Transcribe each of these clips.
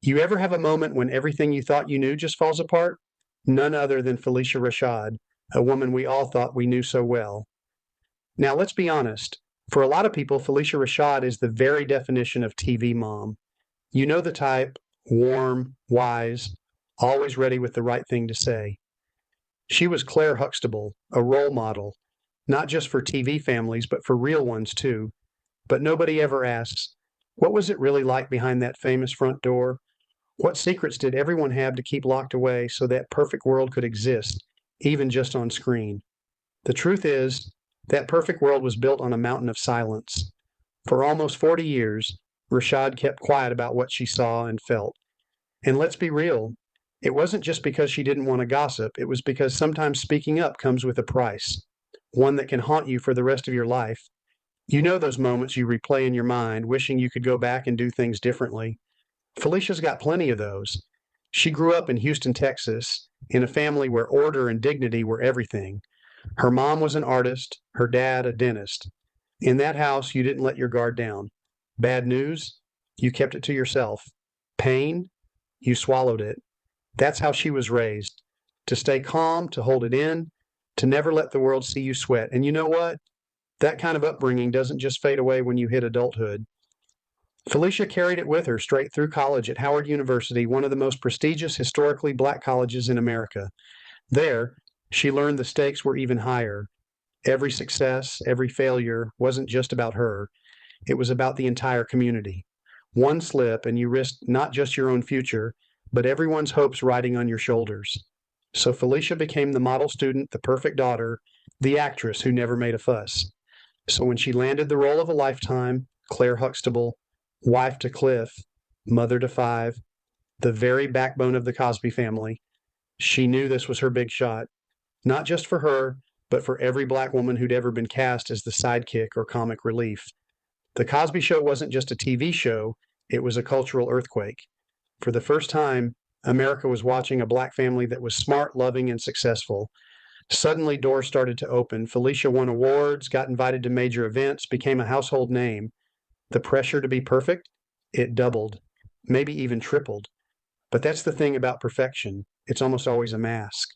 You ever have a moment when everything you thought you knew just falls apart? None other than Phylicia Rashad, a woman we all thought we knew so well. Now, let's be honest. For a lot of people, Phylicia Rashad is the very definition of TV mom. You know the type, warm, wise, always ready with the right thing to say. She was Clair Huxtable, a role model, not just for TV families, but for real ones too. But nobody ever asks, what was it really like behind that famous front door? What secrets did everyone have to keep locked away so that perfect world could exist, even just on screen? The truth is, that perfect world was built on a mountain of silence. For almost 40 years, Rashad kept quiet about what she saw and felt. And let's be real, it wasn't just because she didn't want to gossip, it was because sometimes speaking up comes with a price, one that can haunt you for the rest of your life. You know those moments you replay in your mind, wishing you could go back and do things differently. Phylicia got plenty of those. She grew up in Houston, Texas, in a family where order and dignity were everything. Her mom was an artist, her dad a dentist. In that house, you didn't let your guard down. Bad news? You kept it to yourself. Pain? You swallowed it. That's how she was raised. To stay calm, to hold it in, to never let the world see you sweat. And you know what? That kind of upbringing doesn't just fade away when you hit adulthood. Phylicia carried it with her straight through college at Howard University, one of the most prestigious historically black colleges in America. There, she learned the stakes were even higher. Every success, every failure wasn't just about her, it was about the entire community. One slip, and you risked not just your own future, but everyone's hopes riding on your shoulders. So Phylicia became the model student, the perfect daughter, the actress who never made a fuss. So when she landed the role of a lifetime, Clair Huxtable, wife to Cliff, mother to five, the very backbone of the Cosby family, she knew this was her big shot, not just for her, but for every black woman who'd ever been cast as the sidekick or comic relief. The Cosby Show wasn't just a TV show, it was a cultural earthquake. For the first time, America was watching a black family that was smart, loving, and successful. Suddenly, doors started to open. Phylicia won awards, got invited to major events, became a household name. The pressure to be perfect, it doubled, maybe even tripled. But that's the thing about perfection. It's almost always a mask.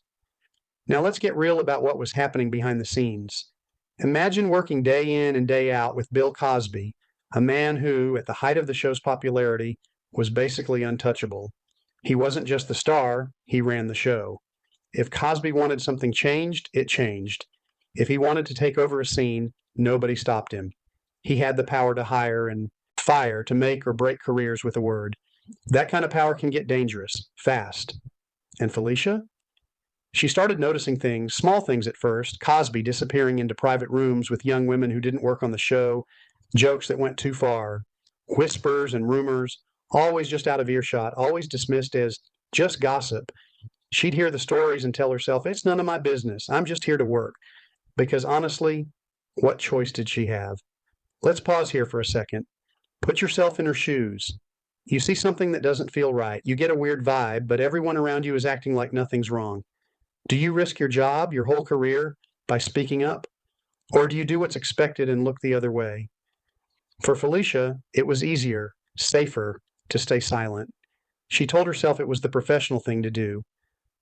Now let's get real about what was happening behind the scenes. Imagine working day in and day out with Bill Cosby, a man who, at the height of the show's popularity, was basically untouchable. He wasn't just the star, he ran the show. If Cosby wanted something changed, it changed. If he wanted to take over a scene, nobody stopped him. He had the power to hire and fire, to make or break careers with a word. That kind of power can get dangerous, fast. And Phylicia? She started noticing things, small things at first, Cosby disappearing into private rooms with young women who didn't work on the show, jokes that went too far, whispers and rumors, always just out of earshot, always dismissed as just gossip. She'd hear the stories and tell herself, it's none of my business. I'm just here to work. Because honestly, what choice did she have? Let's pause here for a second. Put yourself in her shoes. You see something that doesn't feel right. You get a weird vibe, but everyone around you is acting like nothing's wrong. Do you risk your job, your whole career, by speaking up? Or do you do what's expected and look the other way? For Phylicia, it was easier, safer, to stay silent. She told herself it was the professional thing to do.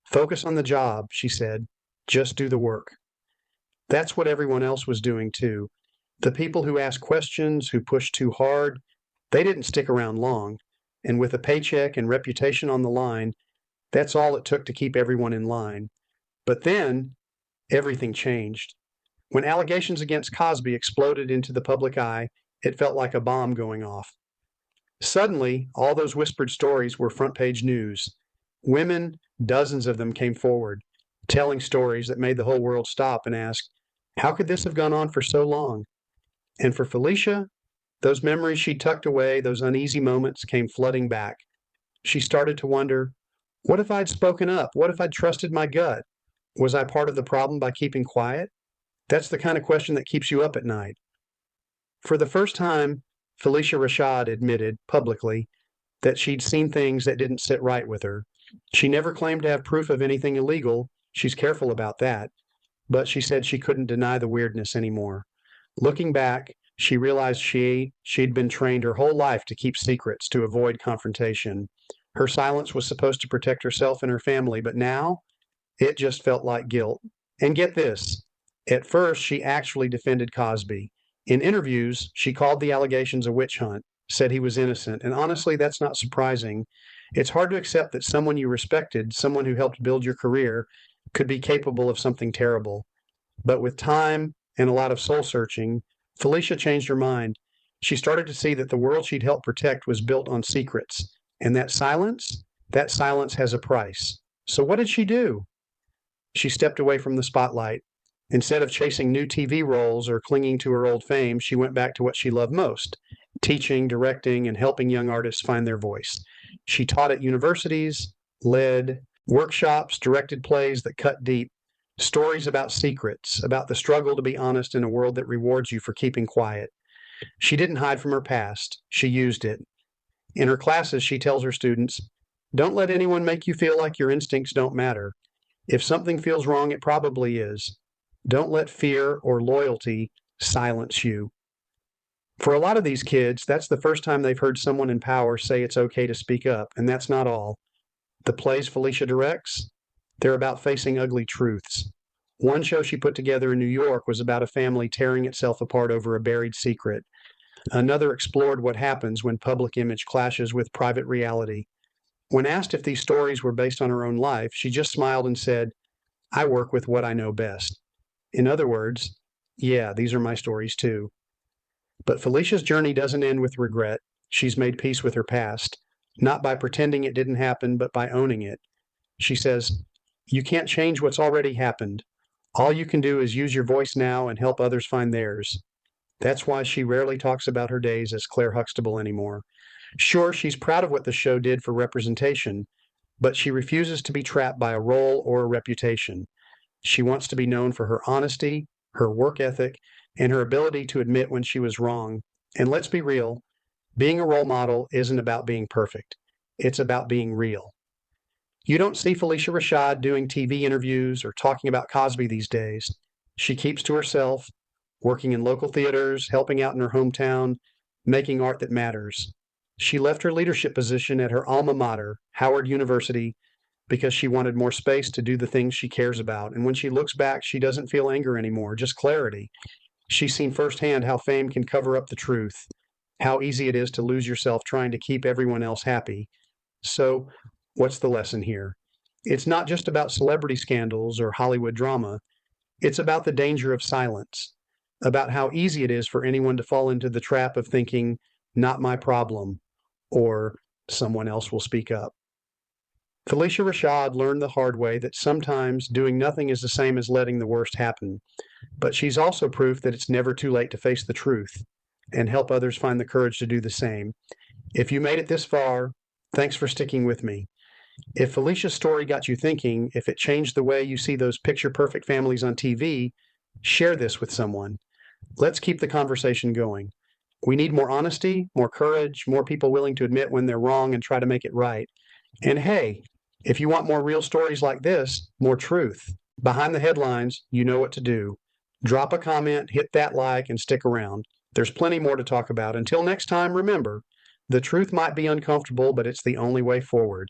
Focus on the job, she said. Just do the work. That's what everyone else was doing too. The people who asked questions, who pushed too hard, they didn't stick around long. And with a paycheck and reputation on the line, that's all it took to keep everyone in line. But then, everything changed. When allegations against Cosby exploded into the public eye, it felt like a bomb going off. Suddenly, all those whispered stories were front page news. Women, dozens of them, came forward, telling stories that made the whole world stop and ask, how could this have gone on for so long? And for Phylicia, those memories she tucked away, those uneasy moments came flooding back. She started to wonder, what if I'd spoken up? What if I'd trusted my gut? Was I part of the problem by keeping quiet? That's the kind of question that keeps you up at night. For the first time, Phylicia Rashad admitted publicly that she'd seen things that didn't sit right with her. She never claimed to have proof of anything illegal. She's careful about that. But she said she couldn't deny the weirdness anymore. Looking back, she realized she'd been trained her whole life to keep secrets, to avoid confrontation. Her silence was supposed to protect herself and her family, but now it just felt like guilt. And get this, at first, she actually defended Cosby. In interviews, she called the allegations a witch hunt, said he was innocent, and honestly, that's not surprising. It's hard to accept that someone you respected, someone who helped build your career, could be capable of something terrible. But with time and a lot of soul searching, Phylicia changed her mind. She started to see that the world she'd helped protect was built on secrets. And that silence has a price. So what did she do? She stepped away from the spotlight. Instead of chasing new TV roles or clinging to her old fame, she went back to what she loved most: teaching, directing, and helping young artists find their voice. She taught at universities, led workshops, directed plays that cut deep, stories about secrets, about the struggle to be honest in a world that rewards you for keeping quiet. She didn't hide from her past, she used it. In her classes, she tells her students, "Don't let anyone make you feel like your instincts don't matter. If something feels wrong, it probably is. Don't let fear or loyalty silence you." For a lot of these kids, that's the first time they've heard someone in power say it's okay to speak up, and that's not all. The plays Phylicia directs, they're about facing ugly truths. One show she put together in New York was about a family tearing itself apart over a buried secret. Another explored what happens when public image clashes with private reality. When asked if these stories were based on her own life, she just smiled and said, "I work with what I know best." In other words, yeah, these are my stories too. But Phylicia's journey doesn't end with regret. She's made peace with her past, not by pretending it didn't happen, but by owning it. She says, "You can't change what's already happened. All you can do is use your voice now and help others find theirs." That's why she rarely talks about her days as Clair Huxtable anymore. Sure, she's proud of what the show did for representation, but she refuses to be trapped by a role or a reputation. She wants to be known for her honesty, her work ethic, and her ability to admit when she was wrong. And let's be real, being a role model isn't about being perfect. It's about being real. You don't see Phylicia Rashad doing TV interviews or talking about Cosby these days. She keeps to herself, working in local theaters, helping out in her hometown, making art that matters. She left her leadership position at her alma mater, Howard University, because she wanted more space to do the things she cares about. And when she looks back, she doesn't feel anger anymore, just clarity. She's seen firsthand how fame can cover up the truth, how easy it is to lose yourself trying to keep everyone else happy. So, what's the lesson here? It's not just about celebrity scandals or Hollywood drama. It's about the danger of silence, about how easy it is for anyone to fall into the trap of thinking, "Not my problem," or "Someone else will speak up." Phylicia Rashad learned the hard way that sometimes doing nothing is the same as letting the worst happen. But she's also proof that it's never too late to face the truth and help others find the courage to do the same. If you made it this far, thanks for sticking with me. If Phylicia's story got you thinking, if it changed the way you see those picture-perfect families on TV, share this with someone. Let's keep the conversation going. We need more honesty, more courage, more people willing to admit when they're wrong and try to make it right. And hey, if you want more real stories like this, more truth, behind the headlines, you know what to do. Drop a comment, hit that like, and stick around. There's plenty more to talk about. Until next time, remember, the truth might be uncomfortable, but it's the only way forward.